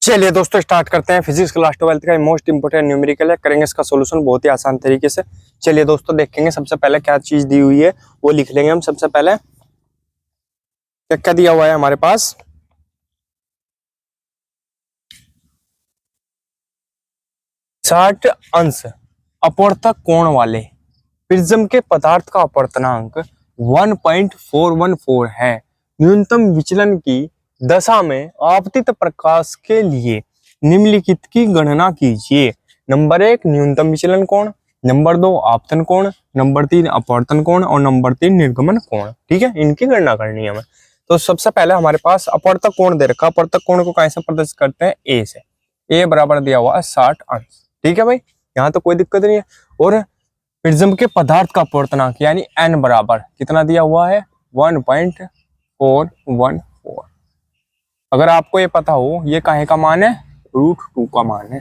चलिए दोस्तों स्टार्ट करते हैं। फिजिक्स क्लास 12 का मोस्ट इंपोर्टेंट न्यूमेरिकल है, करेंगे इसका सॉल्यूशन बहुत ही आसान तरीके से। चलिए दोस्तों देखेंगे सबसे पहले क्या चीज दी हुई है वो लिख लेंगे हम। सबसे पहले क्या क्या दिया हुआ है हमारे पास, 60 अंश अपवर्तक कोण वाले प्रिज्म के पदार्थ का अपवर्तनांक 1.414 है। न्यूनतम विचलन की दशा में आपतित प्रकाश के लिए निम्नलिखित की गणना कीजिए। नंबर 1 न्यूनतम विचलन कोण, नंबर 2 आपतन कोण, नंबर 3 अपवर्तन कोण और नंबर 3 निर्गमन कोण। ठीक है, इनकी गणना करनी है हमें। तो सबसे पहले हमारे पास अपवर्तक कोण दे रखा। अपवर्तक कोण को कैसे प्रदर्शित करते हैं, ए से। ए बराबर दिया हुआ है 60 अंश। ठीक है भाई, यहाँ तो कोई दिक्कत नहीं है। और प्रिज्म के पदार्थ का अपवर्तनांक यानी n बराबर कितना दिया हुआ है, 1.414। अगर आपको ये पता हो ये काहे का मान है, √2 का मान है।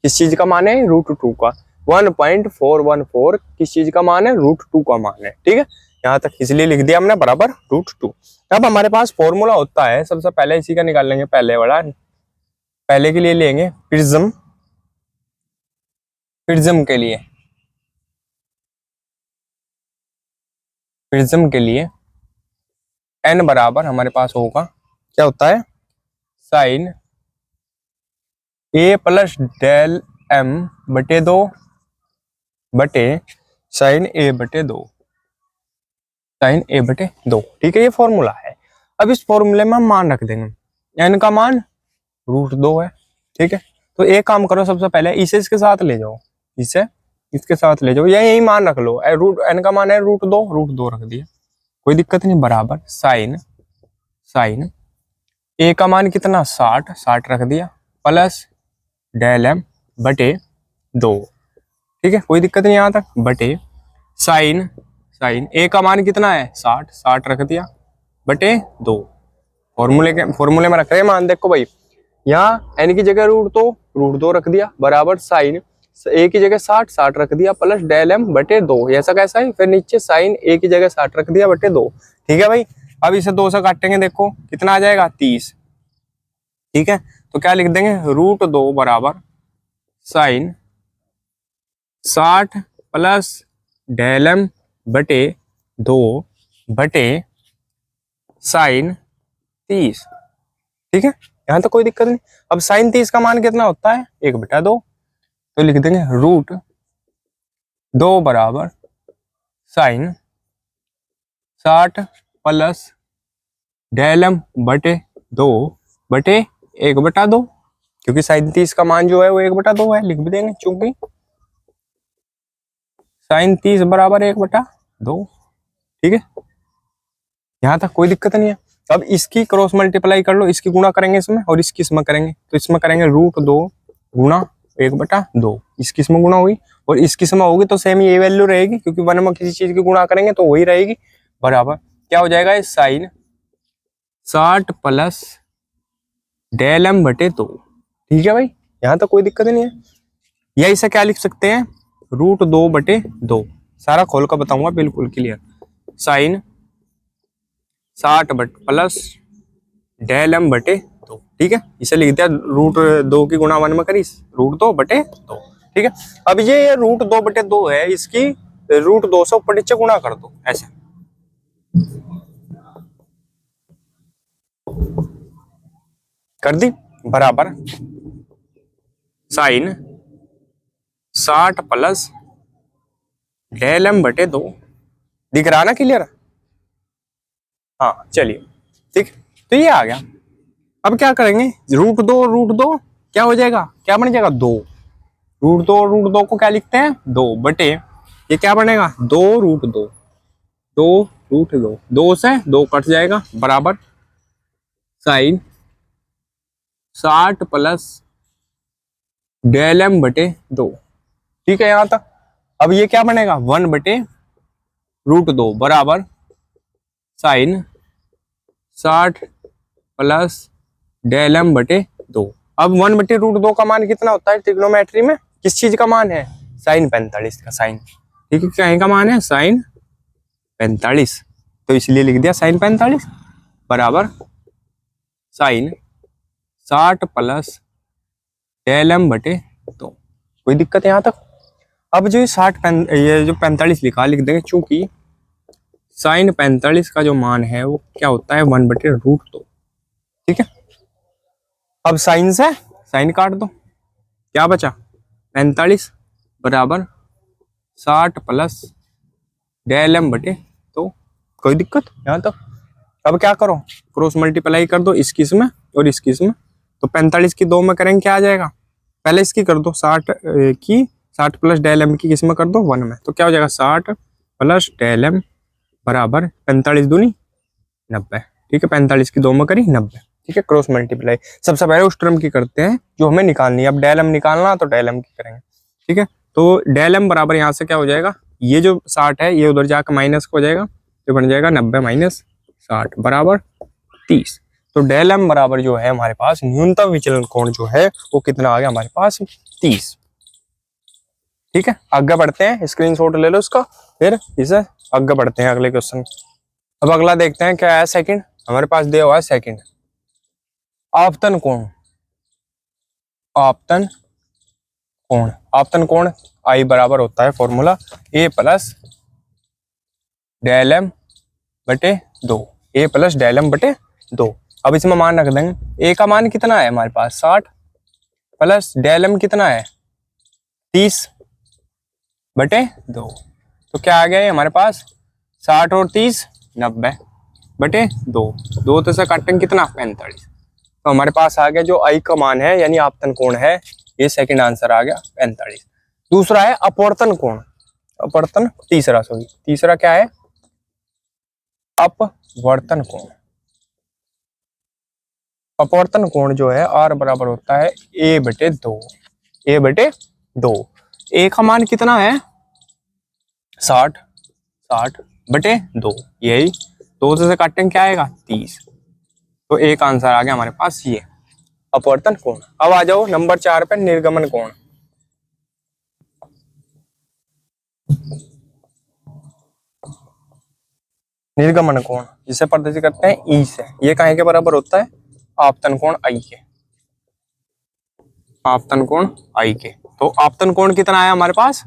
किस चीज का मान है, √2 का। 1.414 किस चीज का मान है, √2 का मान है। ठीक है, यहाँ तक इसलिए लिख दिया हमने बराबर √2। अब हमारे पास फॉर्मूला होता है, सबसे पहले इसी का निकाल लेंगे। पहले वाला, पहले के लिए लेंगे प्रिज्म के लिए, प्रिज्म के लिए n बराबर हमारे पास होगा, क्या होता है, sine a plus del m बटे 2 बटे साइन a बटे 2, साइन a बटे 2। ठीक है, ये फॉर्मूला है। अब इस फॉर्मूले में हम मान रख देंगे, n का मान √2 है। ठीक है, तो एक काम करो, सबसे पहले इसे इसके साथ ले जाओ, इसे इसके साथ ले जाओ, यही मान रख लो। n का मान है √2 रख दिया, कोई दिक्कत नहीं। बराबर साइन a का मान कितना, 60 रख दिया, प्लस डेल m बटे 2। ठीक है, कोई दिक्कत नहीं यहाँ तक। बटे साइन a का मान कितना है, 60 रख दिया, बटे 2। फॉर्मूले में रख रहे हैं मान। देखो भाई, यहाँ n की जगह √2 रख दिया, बराबर साइन a की जगह 60 रख दिया, प्लस डेल m बटे 2। ऐसा कैसा है, फिर नीचे साइन a की जगह 60 रख दिया, बटे 2। ठीक है भाई, अब इसे 2 से काटेंगे, देखो कितना आ जाएगा, 30। ठीक है, तो क्या लिख देंगे, √2 बराबर साइन 60 प्लस डेल m बटे 2 बटे साइन 30। ठीक है, यहाँ तो कोई दिक्कत नहीं। अब साइन 30 का मान कितना होता है, 1/2। तो लिख देंगे √2 बराबर साइन 60 प्लस डेल m बटे 2 बटे 1/2, क्योंकि साइन 30 का मान जो है वो 1/2 है, लिख भी देंगे, चूंकि साइन 30 बराबर 1/2। ठीक है, यहाँ तक कोई दिक्कत नहीं है। अब इसकी क्रॉस मल्टीप्लाई कर लो, इसकी गुणा करेंगे इसमें और इसकी इसमें करेंगे, तो इसमें करेंगे √2 गुणा 1/2, इसकी इसमें गुणा हुई और इसकी इसमें होगी तो सेम ये वैल्यू रहेगी, क्योंकि वन में किसी चीज की गुणा करेंगे तो वही रहेगी। बराबर क्या हो जाएगा, साइन 60 प्लस डेल m बटे 2। ठीक है भाई, यहाँ तो कोई दिक्कत नहीं है। या इसे क्या लिख सकते हैं, √2 बटे 2। सारा खोल कर बताऊंगा, बिल्कुल clear. Sine 60 plus del m बटे 2। ठीक है, इसे लिख दिया, √2 की गुणा 1 में करी, √2 बटे 2। ठीक है, अब ये √2 बटे 2 है, इसकी √2 से ऊपर नीचे गुणा कर दो, ऐसे कर दी। बराबर साइन 60 प्लस डेल m बटे 2। दिख रहा ना क्लियर, हाँ चलिए ठीक। तो ये आ गया। अब क्या करेंगे, √2 क्या हो जाएगा, क्या बन जाएगा, 2। √2 को क्या लिखते हैं, 2 बटे, ये क्या बनेगा, 2√2, 2 से 2 कट जाएगा, बराबर साइन 60 प्लस डेल m बटे 2। ठीक है, यहां तक। अब ये क्या बनेगा, 1 बटे √2 बराबर साइन 60 प्लस डेल m बटे 2। अब 1 बटे √2 का मान कितना होता है ट्रिग्नोमेट्री में, किस चीज का मान है, साइन 45 का साइन। ठीक है, क्या का मान है, साइन 45, तो इसलिए लिख दिया साइन 45 बराबर साइन 60 प्लस डेल एम बटे 2। कोई दिक्कत है यहाँ तक? अब जो ये जो 45 लिखा लिख देंगे, चूंकि साइन 45 का जो मान है वो क्या होता है 1 बटे रूट 2। ठीक है, अब साइन से साइन काट दो, क्या बचा 45 बराबर 60 प्लस डेल एम बटे 2। कोई दिक्कत यहाँ तक? अब क्या करो, क्रॉस मल्टीप्लाई कर दो इसकी इसमें और इसकी इसमें। तो 45 की 2 में करेंगे, क्या आ जाएगा, पहले इसकी कर दो 60 प्लस डेल एम की किस में कर दो 1 में। तो क्या हो जाएगा 60 प्लस डेल एम बराबर 45 दूनी 90। ठीक है, 45 की 2 में करी 90। ठीक है, क्रॉस मल्टीप्लाई सबसे पहले उस टर्म की करते हैं जो हमें निकालनी है। अब डेल एम निकालना तो डेल एम की करेंगे। ठीक है, तो डेल एम बराबर यहाँ से क्या हो जाएगा, ये जो 60 है ये उधर जाकर माइनस हो जाएगा, तो बन जाएगा 90 माइनस 60 बराबर 30। तो डेल एम बराबर जो है हमारे पास न्यूनतम विचलन कोण जो है वो कितना आ गया हमारे पास 30। ठीक है, आगे बढ़ते हैं, स्क्रीनशॉट ले लो उसका, फिर इसे आगे बढ़ते हैं अगले क्वेश्चन। अब अगला देखते हैं क्या है, सेकंड हमारे पास दिया हुआ है सेकंड। आपतन कोण, आपतन कोण, आपतन कोण आई बराबर होता है फॉर्मूला ए प्लस डेल एम बटे 2, ए प्लस डेल एम बटे 2। अब इसमें मान रख देंगे, ए का मान कितना है हमारे पास 60 प्लस डेल एम कितना है 30 बटे 2। तो क्या आ गया है हमारे पास 60 और 30 90 बटे 2। 2 तो से काटेंगे कितना 45। तो हमारे पास आ गया जो आई का मान है यानी आपतन कोण है, ये सेकंड आंसर आ गया 45। दूसरा है अपवर्तन कोण, अपवर्तन तीसरा क्या है अपवर्तन कोण। अपवर्तन कोण जो है आर बराबर होता है ए बटे 2, ए बटे 2। ए का मान कितना है 60 बटे 2, यही 2 से काटेंगे क्या आएगा 30। तो एक आंसर आ गया हमारे पास ये अपवर्तन कोण। अब आ जाओ नंबर 4 पे, निर्गमन कोण। निर्गमन कोण जिसे प्रदर्शित करते हैं ई से, ये काहे के बराबर होता है आपतन कोण आई के, आपतन कोण आई के। तो आपतन कोण कितना आया हमारे पास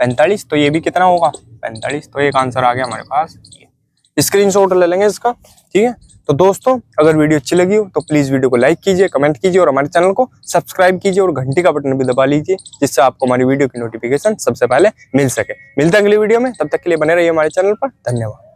45, तो ये भी कितना होगा 45। तो एक आंसर आ गया हमारे पास ये। स्क्रीनशॉट ले लेंगे इसका। ठीक है, तो दोस्तों अगर वीडियो अच्छी लगी हो तो प्लीज वीडियो को लाइक कीजिए, कमेंट कीजिए और हमारे चैनल को सब्सक्राइब कीजिए और घंटी का बटन भी दबा लीजिए, जिससे आपको हमारी वीडियो की नोटिफिकेशन सबसे पहले मिल सके। मिलते हैं अगली वीडियो में, तब तक के लिए बने रहिए हमारे चैनल पर। धन्यवाद।